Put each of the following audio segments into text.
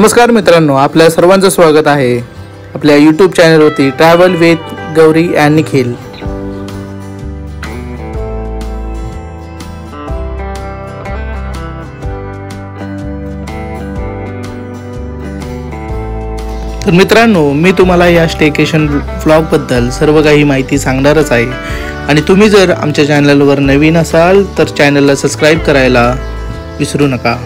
नमस्कार मित्रांनो, आपल्या सर्वांचं स्वागत आहे आपल्या यूट्यूब चॅनलवरती travel with Gauri and Nikhil. तर मित्रांनो, मी तुम्हाला या स्टेकेशन व्लॉग बद्दल सर्व काही माहिती सांगणारच आहे आणि तुम्ही जर आमच्या चॅनलवर नवीन असाल तर चॅनलला सबस्क्राइब करायला विसरू नका।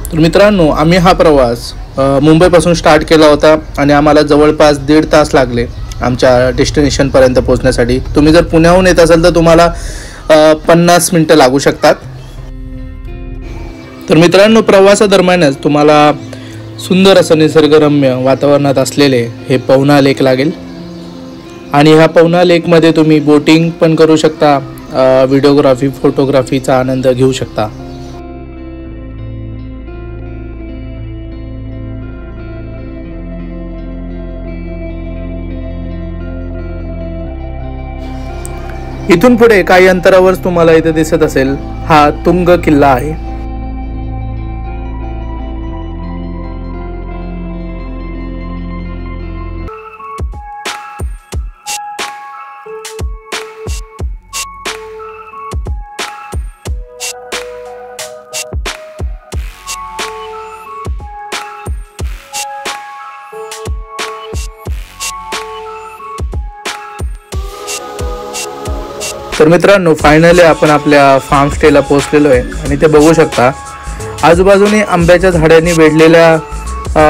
तर मित्रांनो, आम्ही हा प्रवास मुंबईपासून स्टार्ट केला होता आणि आम्हाला जवळपास 1.5 तास लागले आमच्या डेस्टिनेशन पर्यंत पोहोचण्यासाठी। तुम्ही जर पुण्याहून येत असाल तर तुम्हाला 50 मिनिटं लागू शकतात। तर मित्रांनो, प्रवासादरम्यानच तुम्हाला सुंदर असं निसर्गरम्य वातावरणात असलेले हे पवना लेक लागेल आणि ह्या पवना लेकमध्ये तुम्ही बोटिंग पण करू शकता, व्हिडिओग्राफी फोटोग्राफीचा आनंद घेऊ शकता। इथून पुढे काही अंतरावर तुम्हाला इथे दिसत असेल हा तुंग किल्ला आहे। तर मित्रांनो, फायनली आपण आपल्या फार्म स्टेला पोहोचलेलो आहे आणि ते बघू शकता आजूबाजूने आंब्याच्या झाडांनी वेढलेल्या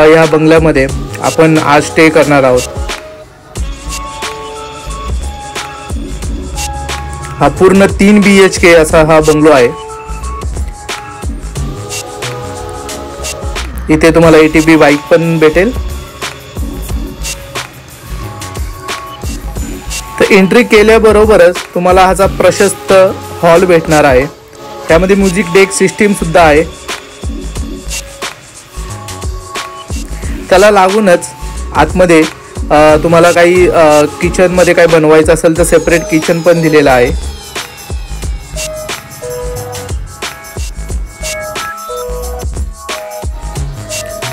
या बंगल्यामध्ये आपण आज स्टे करणार आहोत। हा पूर्ण 3 BHK असा हा बंगलो आहे। इथे तुम्हाला ATV बाईक पण भेटेल। तर एंट्री केल्याबरोबरच तुम्हाला हा प्रशस्त हॉल भेटणार आहे। त्यामध्ये म्युझिक डेक सिस्टीम सुद्धा आहे। त्याला लागूनच आतमध्ये तुम्हाला काही किचन मध्ये काही बनवायचं असेल तर सेपरेट किचन पण दिलेलं आहे।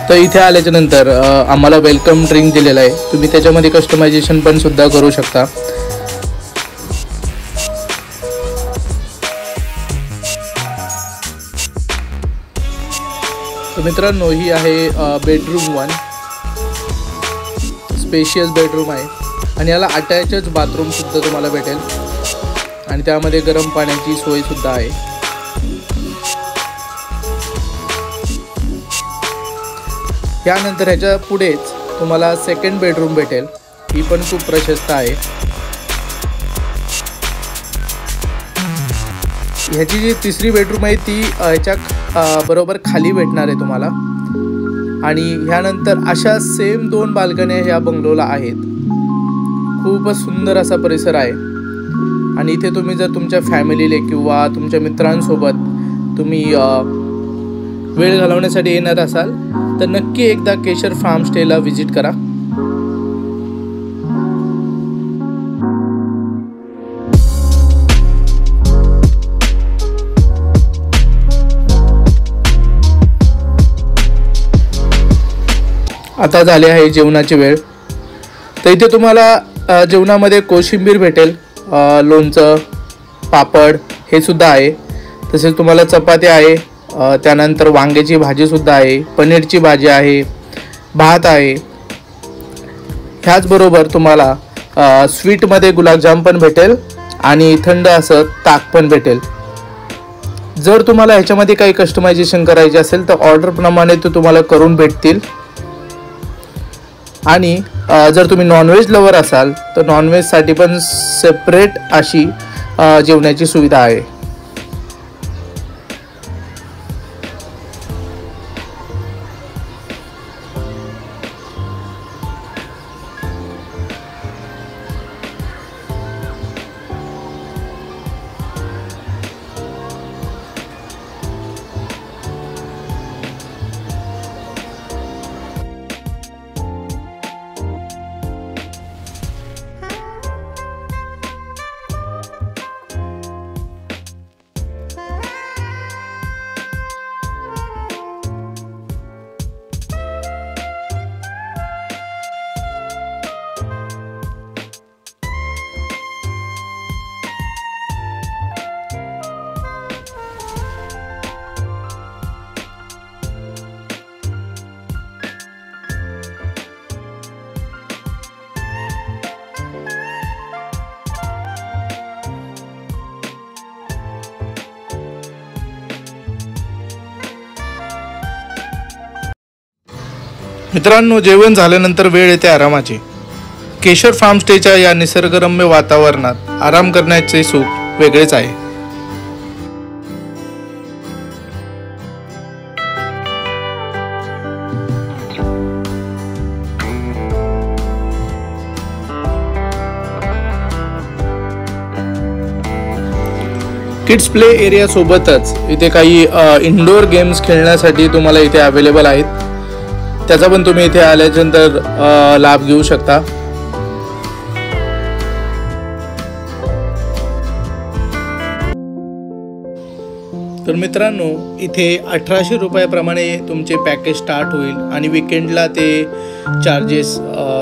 तर इथे आल्याच्या नंतर आम्हाला वेलकम ड्रिंक दिलेला आहे। तुम्ही त्याच्यामध्ये कस्टमायझेशन पण सुद्धा करू शकता। तर मित्रांनो, ही आहे बेडरूम 1, स्पेशियस बेडरूम आहे आणि याला अटॅचच बाथरूम सुद्धा तुम्हाला भेटेल आणि त्यामध्ये गरम पाण्याची सोय सुद्धा आहे। त्यानंतर ह्याच्या पुढेच तुम्हाला सेकंड बेडरूम भेटेल, ही पण खूप प्रशस्त आहे। ह्याची जी तिसरी बेडरूम आहे ती ह्याच्या बरोबर खाली भेटणार आहे तुम्हाला आणि ह्यानंतर अशा सेम 2 बाल्कन्या ह्या बंगलोला आहेत। खूपच सुंदर असा परिसर आहे आणि इथे तुम्ही जर तुमच्या फॅमिलीला किंवा तुमच्या मित्रांसोबत तुम्ही वेळ घालवण्यासाठी येणार असाल तर नक्की एकदा केशर फार्म स्टेला व्हिजिट करा। आता झाले आहे जेवणाची वेळ। तर इथे तुम्हाला जेवणामध्ये कोशिंबीर भेटेल, लोणचं, पापड हे सुद्धा आहे। तसेच तुम्हाला चपाती आहे, त्यानंतर वांग्याची भाजी सुद्धा आहे, पनीरची भाजी आहे, भात आहे। ह्याचबरोबर तुम्हाला स्वीटमध्ये गुलाबजाम पण भेटेल आणि थंड असं ताक पण भेटेल। जर तुम्हाला ह्याच्यामध्ये काही कस्टमायझेशन करायचे असेल तर ऑर्डरप्रमाणे ते तुम्हाला करून भेटतील आणि जर तुम्ही नॉनव्हेज लवर असाल तर नॉनव्हेजसाठी पण सेपरेट अशी जेवणाची सुविधा आहे। मित्रांनो, जेवण झाल्यानंतर वेळ येते आरामाची. केशर फार्म स्टेच्या या निसर्गरम्य वातावरणात आराम करण्याचे सुख वेगळेच आहे. किड्स प्ले एरिया सोबतच इथे काही इंडोर गेम्स खेळण्यासाठी तुम्हाला इथे अवेलेबल आहेत. त्याचा पण तुम्ही इथे आल्यानंतर लाभ घेऊ शकता. तर मित्रांनो, इथे 1800 रुपयाप्रमाणे तुमचे पॅकेज स्टार्ट होईल आणि विकेंडला ते चार्जेस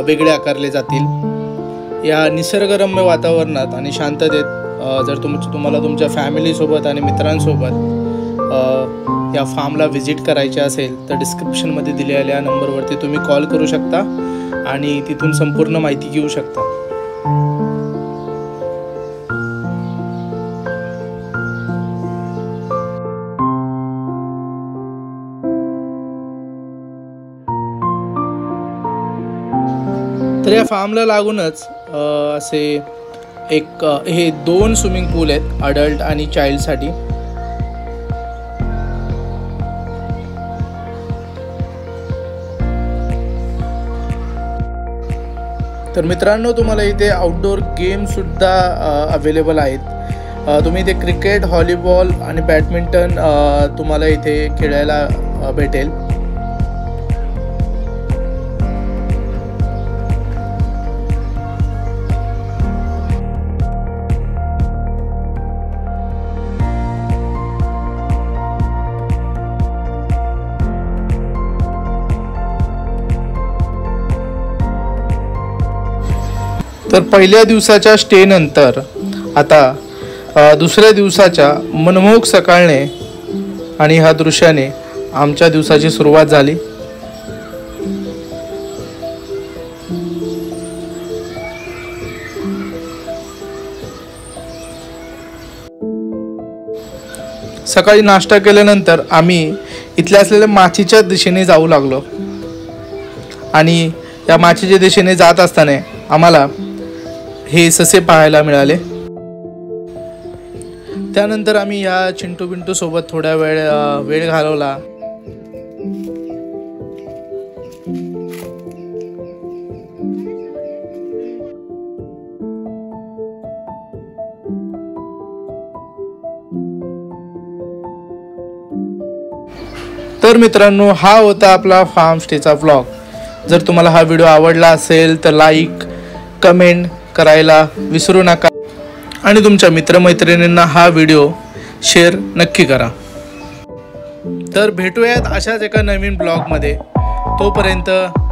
वेगळे आकारले जातील. या निसर्गरम्य वातावरणात आणि शांततेत जर तुम्हाला तुमच्या फॅमिलीसोबत आणि मित्रांसोबत या फार्मला व्हिजिट करायचे असेल तर डिस्क्रिप्शनमध्ये दिलेल्या नंबरवरती तुम्ही कॉल करू शकता आणि तिथून संपूर्ण माहिती घेऊ शकता. तर या फार्मला लागूनच असे हे 2 स्विमिंग पूल आहेत, अडल्ट आणि चाइल्डसाठी. तर मित्रांनो, तुम्हाला इथे आउटडोर गेम सुद्धा अवेलेबल आहेत. तुम्ही इथे क्रिकेट, व्हॉलीबॉल आणि बॅडमिंटन तुम्हाला इथे खेळायला भेटेल. तर पहिल्या दिवसाच्या स्टे नंतर आता दुसऱ्या दिवसाच्या मनमोहक सकाळने आणि ह्या दृश्याने आमच्या दिवसाची सुरुवात झाली. सकाळी नाश्ता केल्यानंतर आम्ही इथल्या असलेल्या माचीच्या दिशेने जाऊ लागलो आणि या माचीच्या दिशेने जात असताना आम्हाला हे ससे पाहायला मिळाले. त्यानंतर आम्ही या चिंटू पिंटू सोबत थोडा वेळ घालवला. तर मित्रांनो, हा होता आपला फार्म स्टेचा व्लॉग. जर तुम्हाला हा व्हिडिओ आवडला असेल तर लाईक, कमेंट करायला विसरू नका आणि तुमच्या मित्रमैत्रिणींना हा व्हिडिओ शेअर नक्की करा. तर भेटूयात अशाच एका नवीन ब्लॉगमध्ये. तोपर्यंत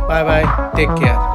बाय बाय, टेक केअर.